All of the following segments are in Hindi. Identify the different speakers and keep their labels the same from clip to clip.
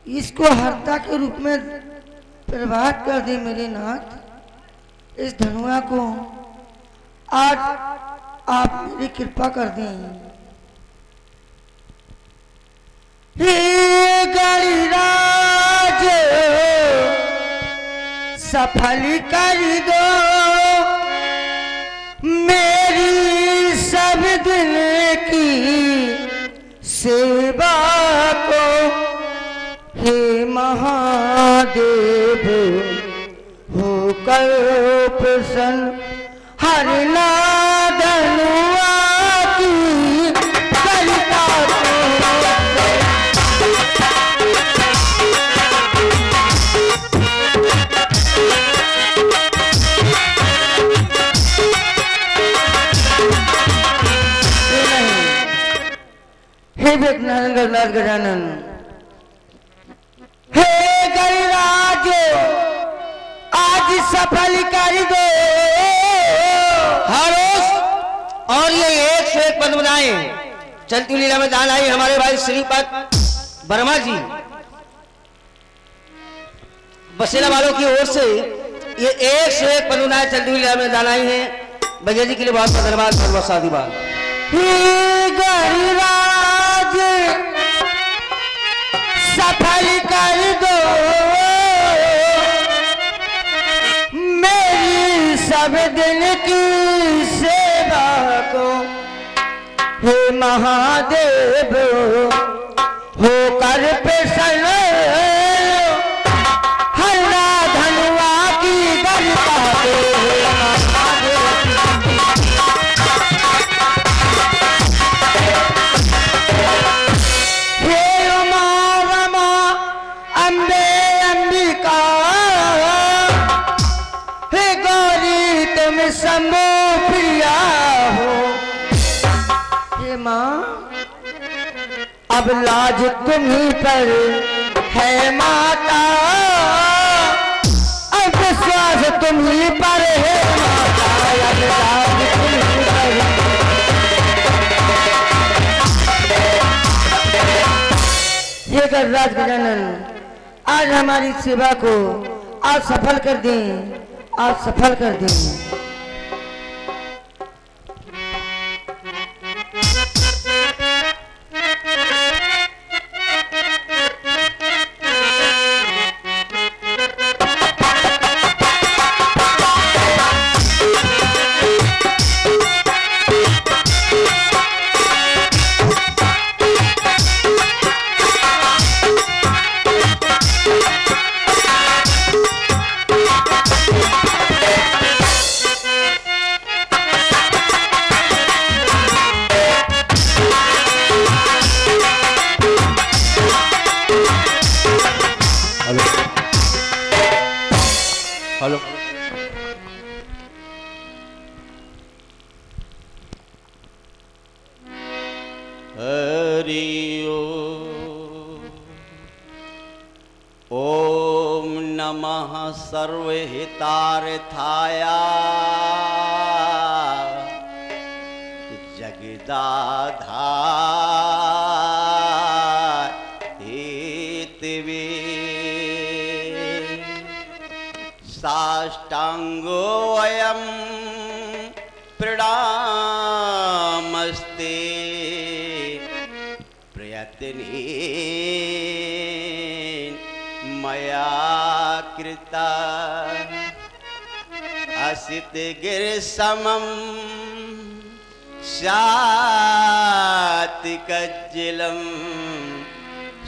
Speaker 1: इसको हरता के रूप में प्रभात कर दे मेरे नाथ। इस धनुआ को आज आप मेरी कृपा कर दें। हे गणराज सफल कर दो मेरी सब दिन की सेवा को। हे महादेव होकर प्रसन्न हर धनुआ की कलिका हे विघ्नहरण गणनाथ गजानन। हे गणराज आज सफल कर दो।
Speaker 2: हारोस और ये एक से एक पद बनाए चलती लीला में दान आई हमारे भाई श्रीपद वर्मा जी बसेरा वालों की ओर से ये एक से एक पद बनाए चलती लीला में दान आई है। भैया जी के लिए बहुत बहुत धन्यवाद बहुत साधुवाद।
Speaker 1: हे गणराज सफल कर दो मेरी सब दिन की सेवा को। हे महादेव होकर प्रसन्न हर धनुआ की गलता समो प्रिया हो। हे माँ अब लाज तुम्ही पर है माता, अब विश्वास तुम्ही पर है माता, अब लाज तुम्ही पर। ये गणराज गजानन आज हमारी सेवा को आप सफल कर दें, आप सफल कर दें।
Speaker 2: हेलो हरि ओम नमः सर्वहितार्थाय जगदाधार हेतवे साष्टांगो अयं प्रणामस्ते प्रयत्नेन मया कृता असित गिरसमं शातिकज्जलं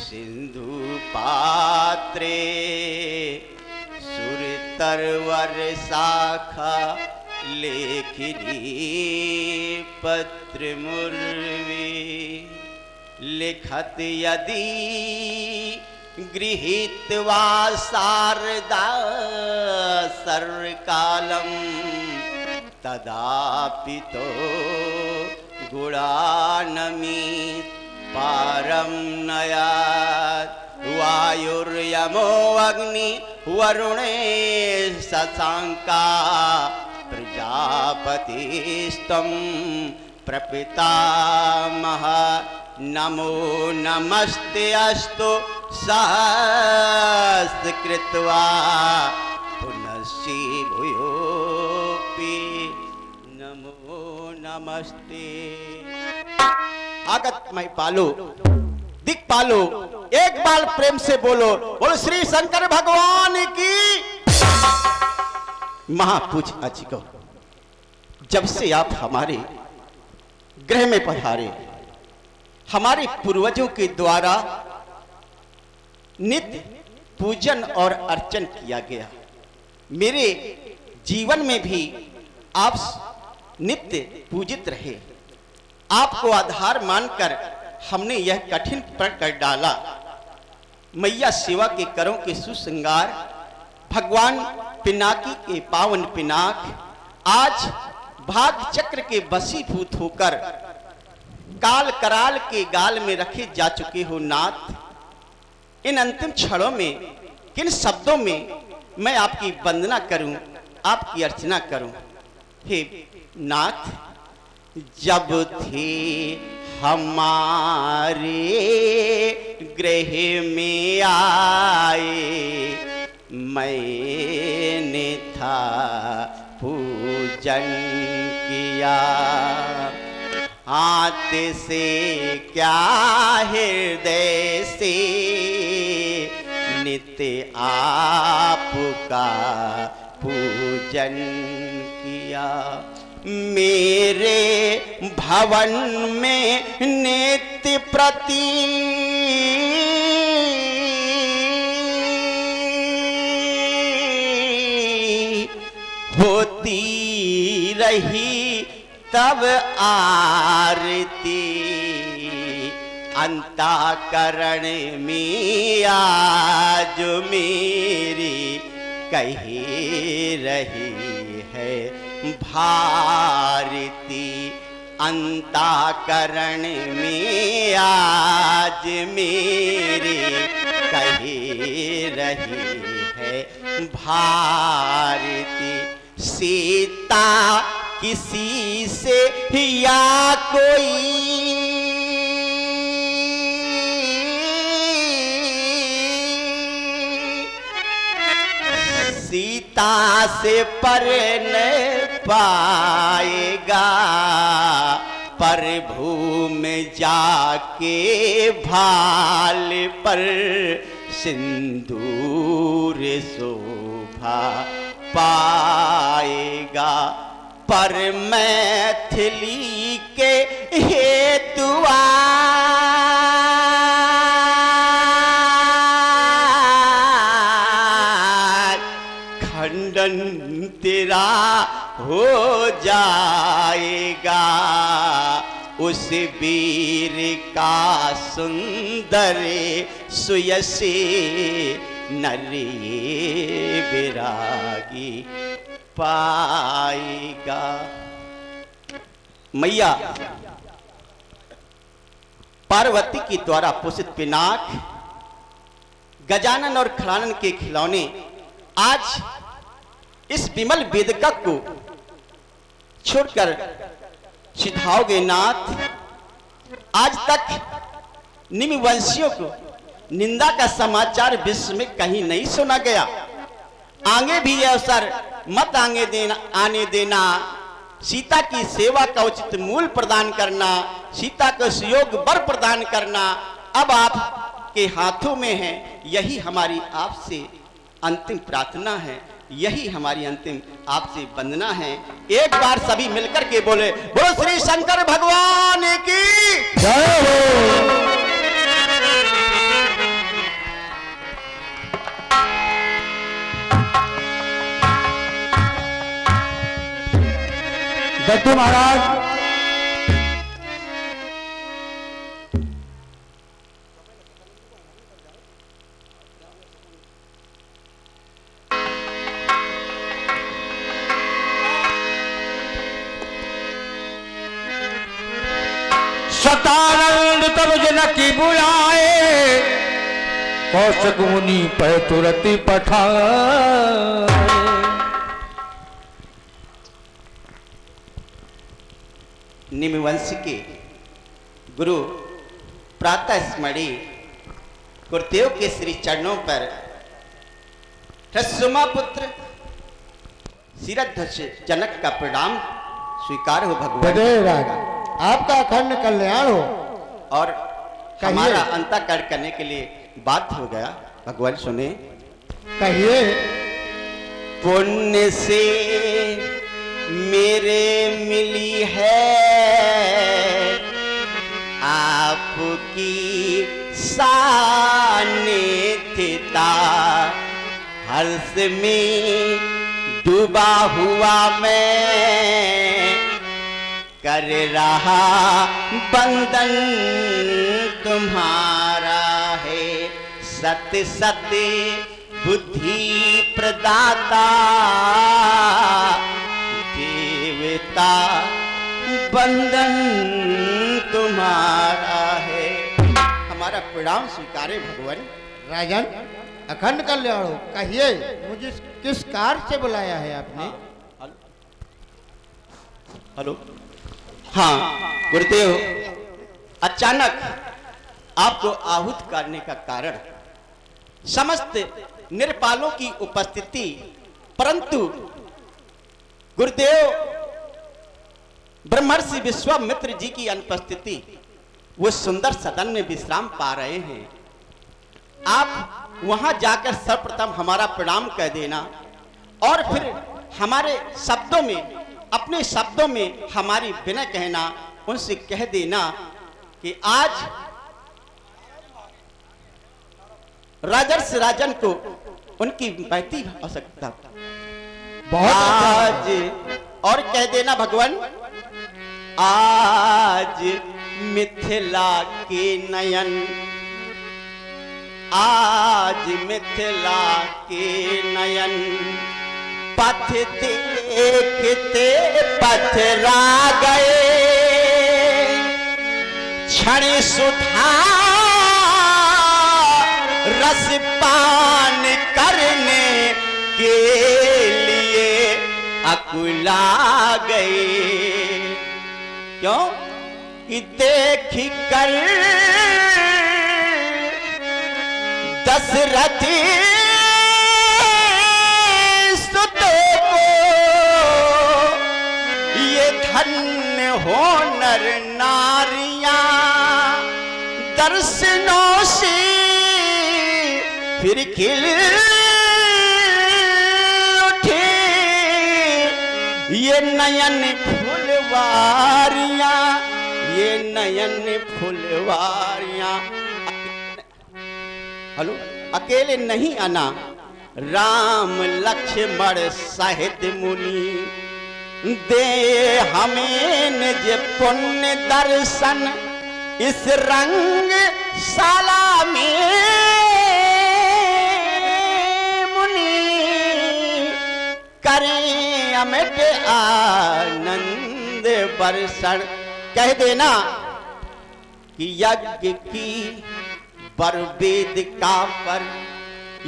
Speaker 2: सिंधु पात्रे तरवर शाखा लेखिनी पत्र मुर्वी लिखत यदि गृहीत्वा शारदा सर्वकालं तदापि तो गुणानमीत पारं नयात् वायुर्यमो अग्नि वरुणे शशांका प्रजापतिस्त्वं प्रपितामह नमो नमस्ते अस्तु
Speaker 3: सहस्र कृत्वा पुनश्ची भूयोपि नमो नमस्ते। आगत मैं पालो दिख पालो, एक बार प्रेम से बोलो, बोलो श्री शंकर भगवान की। महापूज आज को जब से आप हमारे गृह में पधारे, हमारे पूर्वजों के द्वारा नित्य पूजन और अर्चन किया गया, मेरे जीवन में भी आप नित्य पूजित रहे। आपको आधार मानकर हमने यह कठिन प्रण कर डाला। मैया सेवा के करों के सुश्रृंगार, भगवान पिनाकी के पावन पिनाक आज भाग चक्र के बसीभूत होकर काल कराल के गाल में रखे जा चुके हो नाथ। इन अंतिम क्षणों में किन शब्दों में मैं आपकी वंदना करूं, आपकी अर्चना करूं। हे नाथ, जब थे हमारे गृह में आए, मैंने था पूजन किया। हाथ से क्या हृदय से नित्य आपका पूजन किया। मेरे भवन में नित्य प्रति होती रही तब आरती, अंतःकरण में आज मेरी कही रही है भारती। अंतःकरण में आज मेरी कही रही है भारती। सीता किसी से या कोई सीता से पर न पाएगा, प्रभु में जाके भाल पर सिंदूर शोभा पाएगा। पर मैथिली के हेतुआ खंडन तेरा हो जाएगा। उस वीर का सुंदर सुयसी नरी विरागी पाएगा। मैया पार्वती के द्वारा पोषित पिनाक, गजानन और खड़ानन के खिलौने आज इस विमल वेदिका को छोड़कर सिधाओगे नाथ। आज तक निम्नवंशियों को निंदा का समाचार विश्व में कहीं नहीं सुना गया। आगे भी यह अवसर मत आने देना। सीता की सेवा का उचित मूल प्रदान करना, सीता को सुयोग वर प्रदान करना अब आप के हाथों में है। यही हमारी आपसे अंतिम प्रार्थना है, यही हमारी अंतिम आपसे वंदना है। एक बार सभी मिलकर के बोले, बोलो श्री शंकर भगवान की
Speaker 2: जय हो। दत्तू महाराज
Speaker 4: सतानंद तब जनकी बुलाए, कौशक मुनि पै तुरंत पठाए।
Speaker 3: निम्नवंश के गुरु प्रातः स्मरणीय गुरुदेव के श्री चरणों पर रसुमा पुत्र सिरध्वज जनक का प्रणाम स्वीकार हो भगवान।
Speaker 5: राजा आपका अखंड कल्याण हो।
Speaker 3: और हमारा अंतःकरण करने के लिए बात हो गया। भगवान सुने,
Speaker 5: कहिए।
Speaker 3: पुण्य से मेरे मिली है आपकी सानिध्यता, हर्ष में डूबा हुआ मैं कर रहा बंधन तुम्हारा है। सत्य सत्य बुद्धि प्रदाता देवता बंधन तुम्हारा है। हमारा प्रणाम स्वीकारे भगवान।
Speaker 5: राजन अखंड कल्याण हो। कहिए मुझे किस कार्य से बुलाया है आपने?
Speaker 3: हेलो। हाँ गुरुदेव, अचानक आपको आहूत करने का कारण समस्त निरपालों की उपस्थिति, परंतु गुरुदेव ब्रह्मर्षि विश्वामित्र जी की अनुपस्थिति। वो सुंदर सदन में विश्राम पा रहे हैं। आप वहां जाकर सर्वप्रथम हमारा प्रणाम कह देना और फिर हमारे शब्दों में, अपने शब्दों में हमारी विनय कहना, उनसे कह देना कि आज राजर्षि राजन को उनकी महती आवश्यकता। आज और कह देना भगवान, आज मिथिला के नयन, आज मिथिला के नयन पथ देखते पथरा गए, क्षण सुधा रस पान करने के लिए अकुला गए। क्यों कि देख कर दशरथ सुतों को ये धन्य हो नर नारियां, दर्शनों से फिर खिल उठे ये नयन फुलवारियां, ये नयन फुलवारियां। हेलो, अकेले नहीं आना, राम लक्ष्मण सहित मुनि दे हमें निज पुण्य दर्शन, इस रंग शाला में मुनि करें अमिट आनंद बरसण। कह देना कि यज्ञ की बर वेदिका पर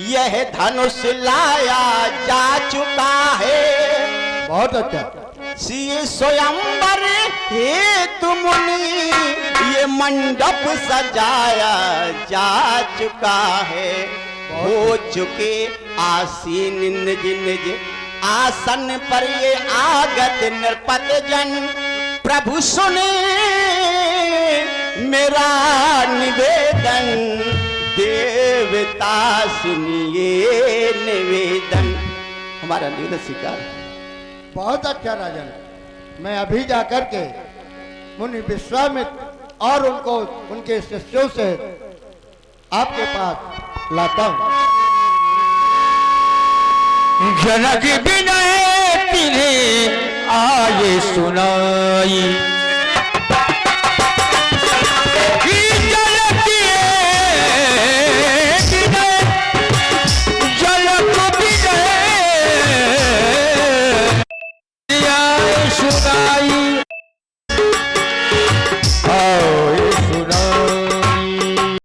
Speaker 3: यह धनुष लाया जा चुका है।
Speaker 5: बहुत अच्छा।
Speaker 3: श्री स्वयंवर हेतु मुनि ये मंडप सजाया जा चुका है। हो चुके आसीन निज निज आसन पर ये आगत नृपत जन, प्रभु सुने मेरा निवेदन, देवता सुनिए निवेदन। हमारा निवेदन स्वीकार।
Speaker 5: बहुत अच्छा राजन, मैं अभी जाकर के मुनि विश्वामित्र और उनको उनके शिष्यों से आपके पास लाता हूं।
Speaker 4: जनक विनय